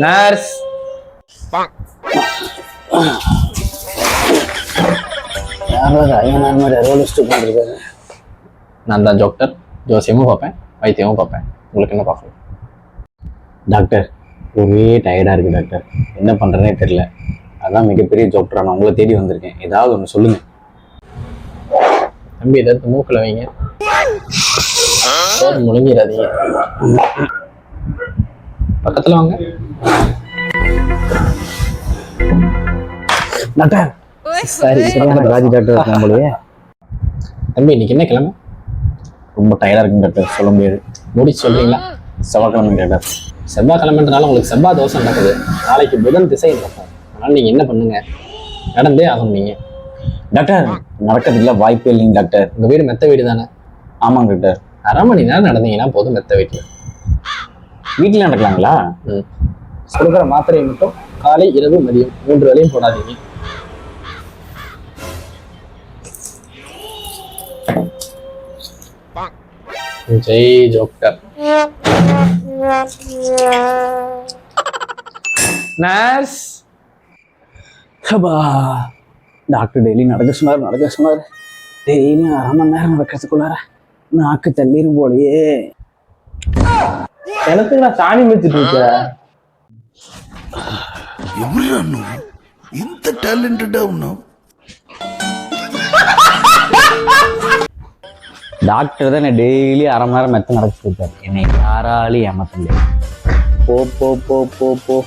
Nurse. யாராவது ஐயனார் மாதிரி அறுவலிஸ்ட் பண்ணிருக்காரு. நான் தான் டாக்டர். ஜோசியமும் பார்ப்பேன், வைத்தியமும் பார்ப்பேன். உங்களுக்கு என்ன பார்க்கணும்? டாக்டர், ஒரே டயர்டாக இருக்குது டாக்டர். என்ன பண்ணுறேனே தெரில. அதான் மிகப்பெரிய டாக்டராக நான் உங்களை தேடி வந்திருக்கேன். ஏதாவது ஒன்று சொல்லுங்கள். தம்பி ஏதாவது மூக்கில் வைங்க. முழுங்கிடாதீங்க. பக்கத்தில் வாங்க. டாக்டர் சரி, ராஜி டாக்டர் இருக்கேன் போலயே. தம்பி இன்னைக்கு என்ன கிழமை? ரொம்ப டயர்டாக இருக்குங்க டாக்டர், சொல்ல முடியாது. முடிச்சு சொல்றீங்களா? செவ்வாய்க்கிழமை டாக்டர். செவ்வாய்க்கிழமைன்றனால உங்களுக்கு செவ்வாய் தோசை நடக்குது. நாளைக்கு புதன் திசை நடக்கும். அதனால நீங்க என்ன பண்ணுங்க, நடந்தே ஆகணும். நீங்க டாக்டர் நடக்கிறதுக்குல வாய்ப்பே இல்லைங்க டாக்டர். உங்க வீடு மெத்த வீடு தானே? ஆமாங்க டாக்டர். 1/2 மணி நேரம் நடந்தீங்கன்னா போதும் மெத்த வீட்டில். வீட்டில் நடக்கலாங்களா? கொடுக்குற மாத்திரையை மட்டும் காலை இரவு மதியம் 3 வேளையும் போடாதீங்க. Jai doctor. Nurse. Doctor daily நடக்க சொன்னார். டெய்லி 1/2 மணி நேரம் நடக்கிறதுக்குள்ளார நாக்கு தள்ளிரும் போலயே. எனக்கு நான் சாணி வச்சுட்டு இருக்கேன். ఇంత టాలెంటెడ్ ఉన్నావు. டாக்டர் தான் டெய்லி 1/2 மணி நேரம் மெத்த நடக்க சொல்லிட்டார். என்னை யாராலையும் ஏமாத்த முடியாது. போ போ போ போ போ